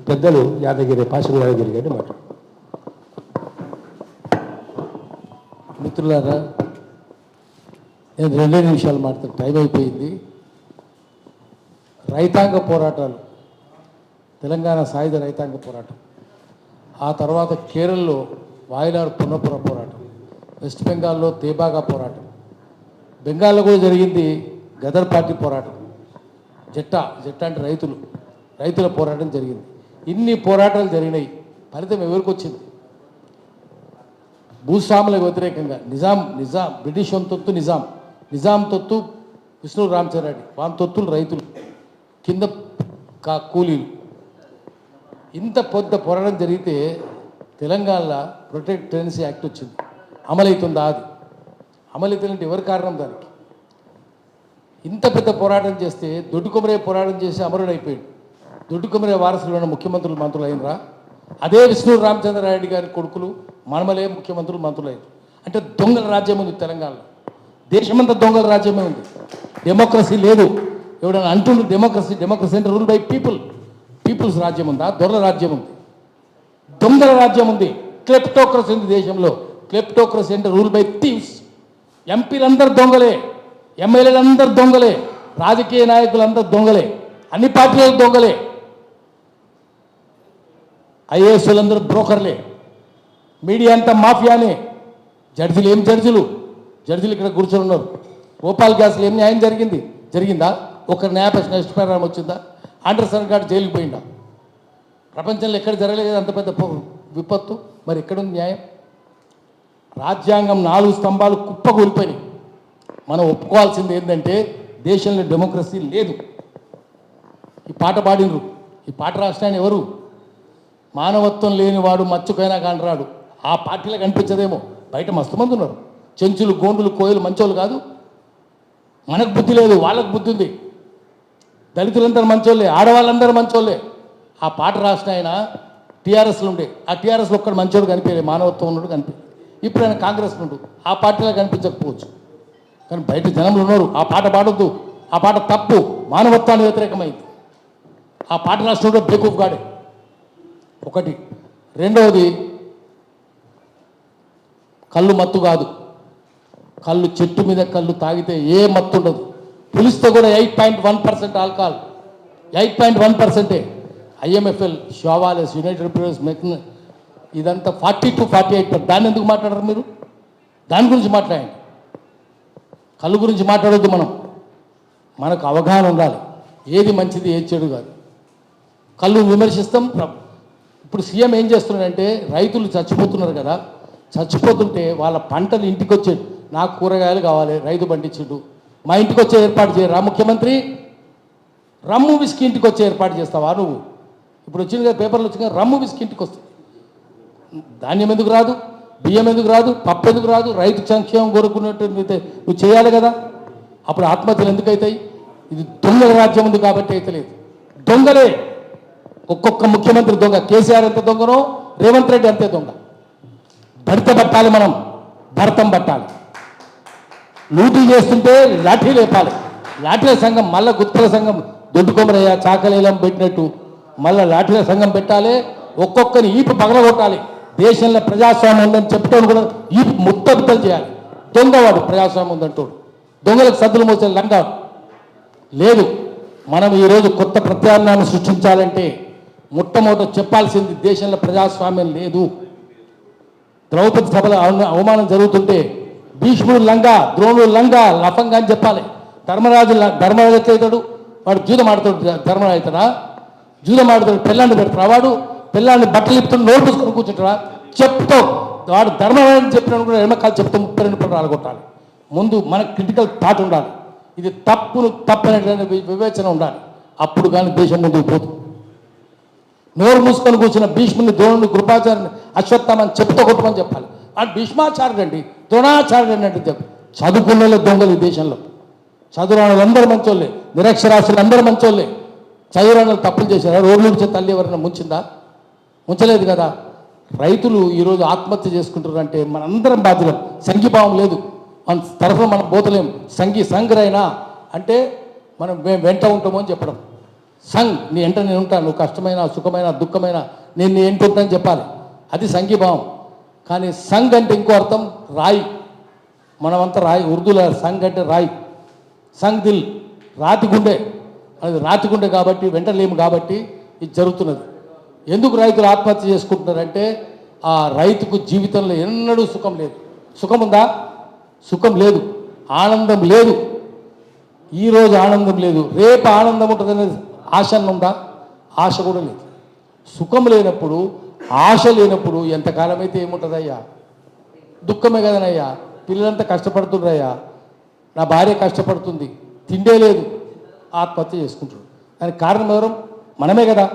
పెద్దలు యాదగిరి పాశం యాదగిరి గారిని మాట్లాడు. మిత్రులారా, నేను 2 నిమిషాలు మాట్లాడు, టైం అయిపోయింది. రైతాంగ పోరాటాలు, తెలంగాణ సాయుధ రైతాంగ పోరాటం, ఆ తర్వాత కేరళలో వాయనాడ్ పునఃపుర పోరాటం, వెస్ట్ బెంగాల్లో తేబాగా పోరాటం, బెంగాల్లో కూడా జరిగింది గదర్ పార్టీ పోరాటం, జట్టా అంటే రైతుల పోరాటం జరిగింది. ఇన్ని పోరాటాలు జరిగినాయి. ఫలితం ఎవరికి వచ్చింది? భూస్వాములకు వ్యతిరేకంగా నిజాం బ్రిటిష్ తొత్తు నిజాం తొత్తు విష్ణు రామచంద్రారెడ్డి, వాని తొత్తులు రైతులు, కింద కూలీలు. ఇంత పెద్ద పోరాటం జరిగితే తెలంగాణలో ప్రొటెక్ట్ టెనెన్సీ యాక్ట్ వచ్చింది. అమలవుతుందా? అది అమలవుతుందంటే ఎవరి కారణం దానికి? ఇంత పెద్ద పోరాటం చేస్తే దొడ్డుకొమరే పోరాటం చేసి అమరుడైపోయాడు. దొడ్డుకొమరే వారసులు మంత్రులు అయినరా? అదే విష్ణు రామచంద్రారెడ్డి గారి కొడుకులు మనమలే మంత్రులు అయ్యారు. అంటే దొంగల రాజ్యం ఉంది తెలంగాణలో. దేశమంతా దొంగల రాజ్యమే ఉంది. డెమోక్రసీ లేదు. ఎవడన్నా అంటుండ్రు డెమోక్రసీ అంటే రూల్ బై పీపుల్స్ రాజ్యం ఉందా? దొరల రాజ్యం ఉంది, దొంగల రాజ్యం ఉంది, క్లెప్టోక్రసీ ఉంది దేశంలో. క్లెప్టోక్రసీ అంటే రూల్ బై థీవ్స్. ఎంపీలందరూ దొంగలే, ఎమ్మెల్యేలందరూ దొంగలే, రాజకీయ నాయకులందరూ దొంగలే, అన్ని పార్టీలకు దొంగలే, ఐఏఎస్లందరూ బ్రోకర్లే, మీడియా అంతా మాఫియానే. జడ్జిలు ఇక్కడ కూర్చొని ఉన్నారు. భోపాల్ గ్యాస్లో ఏం న్యాయం జరిగిందా? ఒక న్యాయపక్ష నష్టపరిహారం వచ్చిందా? ఆండర్సన్ గారు జైలుకి పోయిందా? ప్రపంచంలో ఎక్కడ జరగలేదు అంత పెద్ద విపత్తు. మరి ఎక్కడుంది న్యాయం? రాజ్యాంగం 4 స్తంభాలు కుప్పకూలిపోయినాయి. మనం ఒప్పుకోవాల్సింది ఏంటంటే దేశంలో డెమోక్రసీ లేదు. ఈ పాట పాడినరు, ఈ పాట రాష్ట్రాన్ని ఎవరు? మానవత్వం లేనివాడు మచ్చుకైనా కానరాడు. ఆ పార్టీలో కనిపించదేమో, బయట మస్తు మంది ఉన్నారు. చెంచులు, గోండులు, కోయలు మంచోళ్ళు కాదు. మనకు బుద్ధి లేదు, వాళ్ళకు బుద్ధి ఉంది. దళితులందరూ మంచోళ్ళే, ఆడవాళ్ళందరూ మంచోళ్ళే. ఆ పాట రాసిన ఆయన టీఆర్ఎస్లో ఉండే, ఆ టీఆర్ఎస్లో ఒక్కడు మంచోడు కనిపించలేదు, మానవత్వం ఉన్నాడు కనిపించలేదు. ఇప్పుడు ఆయన కాంగ్రెస్ నుండు, ఆ పార్టీలో కనిపించకపోవచ్చు, కానీ బయట జనంలో ఉన్నారు. ఆ పాట పాడొద్దు, ఆ పాట తప్పు, మానవత్వానికి వ్యతిరేకమైంది. ఆ పాట రాసినప్పుడు బేకూఫ్ గాడే ఒకటి. రెండవది, కళ్ళు మత్తు కాదు. కళ్ళు చెట్టు మీద కళ్ళు తాగితే ఏ మత్తు ఉండదు. పులిస్తే కూడా 8.1% ఆల్కహాల్, 8.1%. ఐఎంఎఫ్ఎల్, షోవాలెస్, యునైటెడ్ ప్రెస్ మెక్న, ఇదంతా 40 to 48%. దాన్ని ఎందుకు మాట్లాడరు మీరు? దాని గురించి మాట్లాడండి. కళ్ళు గురించి మాట్లాడొద్దు. మనకు అవగాహన ఉండాలి, ఏది మంచిది ఏది చెడు కాదు. కళ్ళు విమర్శిస్తాం. ఇప్పుడు సీఎం ఏం చేస్తున్నాడంటే, రైతులు చచ్చిపోతున్నారు కదా, చచ్చిపోతుంటే వాళ్ళ పంటలు ఇంటికి వచ్చే, నాకు కూరగాయలు కావాలి, రైతు పండించుడు, మా ఇంటికి వచ్చే ఏర్పాటు చేయరా ముఖ్యమంత్రి? రమ్ము విస్కీ ఇంటికి వచ్చే ఏర్పాటు చేస్తావా నువ్వు? ఇప్పుడు వచ్చింది కదా పేపర్లు వచ్చింది కదా, రమ్ము విస్కీ ఇంటికి వస్తుంది. ధాన్యం ఎందుకు రాదు? బియ్యం ఎందుకు రాదు? పప్పు ఎందుకు రాదు? రైతు సంక్షేమం కోరుకున్నట్టు నువ్వు చేయాలి కదా. అప్పుడు ఆత్మహత్యలు ఎందుకు అవుతాయి? ఇది దొంగల రాజ్యం ఉంది కాబట్టి అయితే లేదు. దొంగలే, ఒక్కొక్క ముఖ్యమంత్రి దొంగ. కేసీఆర్ ఎంత దొంగనో రేవంత్ రెడ్డి అంతే దొంగ. పట్టాలి, మనం భరతం పట్టాలి. లూటీ చేస్తుంటే లాఠీ లేపాలి. లాఠీల సంఘం మళ్ళీ గుత్తుల సంఘం దొడ్డుకొమరయ్య చాకలేలం పెట్టినట్టు మళ్ళీ లాఠీల సంఘం పెట్టాలి. ఒక్కొక్కరిని ఈపు పగలగొట్టాలి. దేశంలో ప్రజాస్వామ్యం ఉందని చెప్తాను కూడా ఈపు ముత్తబిత్తలు చేయాలి. దొంగవాడు ప్రజాస్వామ్యం ఉందంటాడు, దొంగలకు సద్దులు మోసే లంగాడు లేదు. మనం ఈరోజు కొత్త ప్రత్యామ్నాయాన్ని సృష్టించాలంటే మొట్టమొదట చెప్పాల్సింది దేశంలో ప్రజాస్వామ్యం లేదు. ద్రౌపది సభలో అవమానం జరుగుతుంటే భీష్ముడు లంగా, ద్రోణుడు లంగా, లఫంగా అని చెప్పాలి. ధర్మరాజు ఎట్లయితాడు? వాడు జూదం ఆడతాడు. ధర్మరాజు అవుతాడా? జూదం ఆడతాడు. పెళ్ళాన్ని పెడతాడు. వాడు పెళ్ళాన్ని బట్టలు ఇప్పుతూ నోరు పూసుకొని కూర్చుంటాడా? చెప్తావు. వాడు ధర్మరాజు చెప్పినప్పుడు కూడా ఎడమకాలు చెప్తూ 32 పనులు రాలగొట్టాలి. ముందు మనకు క్రిటికల్ థాట్ ఉండాలి. ఇది తప్పనేటువంటి వివేచన ఉండాలి. అప్పుడు కానీ దేశం ముందుకు పోదు. నోరు మూసుకొని కూర్చున్న భీష్ముని, ద్రోణుని, కృపాచార్యుని, అశ్వత్థామని చెప్తూ కొట్టమని చెప్పాలి. వాడు భీష్మాచార్యుడు అండి, ద్రోణాచార్యుడు అంటే చదువుకున్న దొంగలు ఈ దేశంలో. చదువురాణులు అందరూ మంచోళ్ళే, నిరక్షరాస్యులు అందరూ మంచోళ్ళే. చదువురాణులు తప్పులు చేశారా? రోడ్లు నుంచి తల్లి ఎవరైనా ముంచిందా? ముంచలేదు కదా. రైతులు ఈరోజు ఆత్మహత్య చేసుకుంటారు అంటే మనందరం బాధ్యులం. సంఘీభావం లేదు, మన తరఫున మనం పోతలేం. సంఘరైనా అంటే మనం వెంట ఉంటామో అని చెప్పడం. సంఘ్ నీ వెంట నేను ఉంటాను, నువ్వు కష్టమైన సుఖమైన దుఃఖమైన నేను నీ వెంట ఉంటానని చెప్పాలి. అది సంఘీభావం. కానీ సంఘ్ అంటే ఇంకో అర్థం రాయి. మనమంతా రాయి, ఉర్దూలో సంఘ్ అంటే రాయి, సంఘ్ దిల్, రాతి గుండె. అది రాతి గుండె కాబట్టి వెంటలేము కాబట్టి ఇది జరుగుతున్నది. ఎందుకు రైతులు ఆత్మహత్య చేసుకుంటున్నారంటే ఆ రైతుకు జీవితంలో ఎన్నడూ సుఖం లేదు. సుఖం ఉందా? సుఖం లేదు, ఆనందం లేదు. ఈరోజు ఆనందం లేదు, రేపు ఆనందం ఉంటుందనేది ఆశ ఉందా? ఆశ కూడా లేదు. సుఖం లేనప్పుడు, ఆశ లేనప్పుడు ఎంతకాలం అయితే ఏముంటుందయ్యా? దుఃఖమే కదనయ్యా. పిల్లలంతా కష్టపడుతున్నారయ్యా, నా భార్య కష్టపడుతుంది, తిండే లేదు, ఆత్మహత్య చేసుకుంటాడు. దానికి కారణం ఎవరు? మనమే కదా.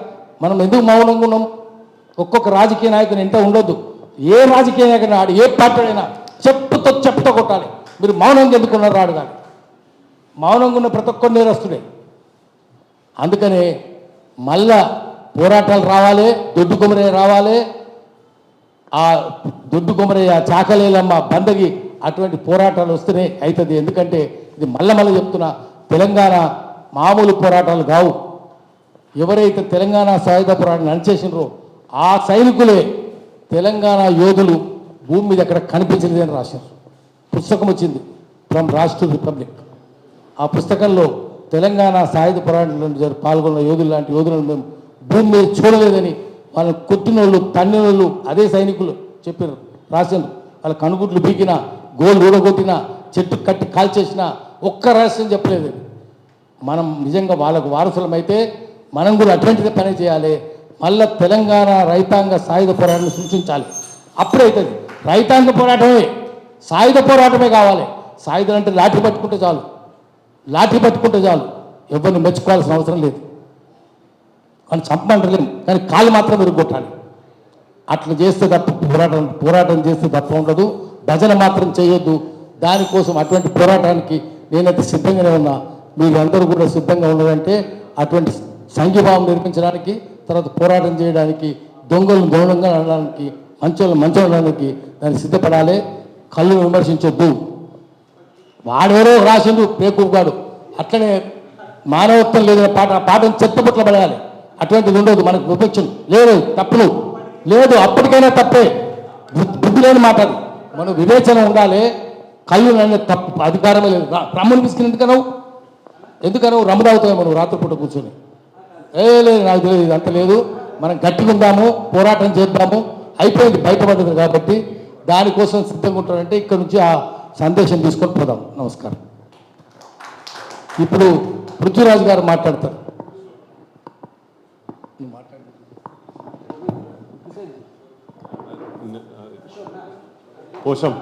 మనం ఎందుకు మౌనంగా ఉన్నాం? ఒక్కొక్క రాజకీయ నాయకుని ఎంత ఉండొద్దు. ఏ రాజకీయ నాయకుని ఆడు, ఏ పార్టీ అయినా చెప్పుతో కొట్టాలి. మీరు మౌనంగా ఎందుకున్నారు రాడు కానీ. మౌనంగా ఉన్న ప్రతి ఒక్కరు నేరస్తుడే. అందుకనే మళ్ళా పోరాటాలు రావాలి, దొడ్డు కొమరయ్య రావాలి, ఆ దొడ్డు కొమరయ్య, చాకలేలమ్మ, బందగి అటువంటి పోరాటాలు వస్తేనే అవుతుంది. ఎందుకంటే ఇది మళ్ళీ చెప్తున్నా, తెలంగాణ మామూలు పోరాటాలు కావు. ఎవరైతే తెలంగాణ సాయుధ పోరాటం నడిచేసినారో ఆ సైనికులే తెలంగాణ యోధులు భూమి మీద ఎక్కడ కనిపించలేదు అని రాశారు. పుస్తకం వచ్చింది, ఫ్రమ్ రాజ్ టు రిపబ్లిక్. ఆ పుస్తకంలో తెలంగాణ సాయుధ పోరాటంలో పాల్గొన్న యోధులు లాంటి యోధులను మేము భూమి మీద చూడలేదని, వాళ్ళని కొట్టినోళ్ళు, తన్నినోళ్ళు అదే సైనికులు చెప్పారు, రాశారు. వాళ్ళ కనుగుడ్లు బీకినా, గోళ్ళు ఊడగొట్టినా, చెట్టు కట్టి కాల్చేసినా ఒక్క రహస్యం చెప్పలేదు. మనం నిజంగా వాళ్ళకు వారసులమైతే మనం కూడా అటువంటిదే పని చేయాలి. మళ్ళీ తెలంగాణ రైతాంగ సాయుధ పోరాటాన్ని సూచించాలి. అప్పుడైతుంది. రైతాంగ పోరాటమే, సాయుధ పోరాటమే కావాలి. సాయుధం అంటే లాఠీ పట్టుకుంటే చాలు, లాఠీ పట్టుకుంటే చాలు, ఎవరిని మెచ్చుకోవాల్సిన అవసరం లేదు. కానీ చంపమంటలేము, కానీ కాళ్ళు మాత్రం విరుగొట్టాలి. అట్లా చేస్తే తప్ప పోరాటం చేస్తే తప్ప ఉండదు. భజన మాత్రం చేయొద్దు. దానికోసం అటువంటి పోరాటానికి నేనైతే సిద్ధంగానే ఉన్నా. మీరు అందరూ కూడా సిద్ధంగా ఉన్నదంటే అటువంటి సంఘీభావం నిర్మించడానికి, తర్వాత పోరాటం చేయడానికి, దొంగలు దొంగంగా అనడానికి, మంచోళ్ళు అనడానికి దాన్ని సిద్ధపడాలి. కళ్ళు విమర్శించొద్దు. వాడెవరో రాసిండు పేకూగాడు, అట్లనే మానవత్వం లేదని పాటను చెత్తపట్ల పడాలి. అటువంటిది ఉండదు. మనకు విపక్షం లేదు, తప్పులు లేదు, అప్పటికైనా తప్పే. బుద్ధి లేని మాట అది. మనం వివేచన ఉండాలి. కళ్ళు నన్ను తప్పు, అధికారమే లేదు. రమ్ముని పిసికిన ఎందుకనవు రమ్ము తాగుతావు మనం రాత్రిపూట కూర్చొని. లేదు, నాకు తెలియదు, ఇదంత లేదు. మనం గట్టిగా ఉందాము, పోరాటం చేద్దాము. అయిపోయింది, బయటపడ్డది కాబట్టి దానికోసం సిద్ధంగా ఉంటారంటే ఇక్కడ నుంచి ఆ సందేశం తీసుకొని పోదాం. నమస్కారం. ఇప్పుడు పృథ్వీరాజు గారు మాట్లాడతారు. పోషం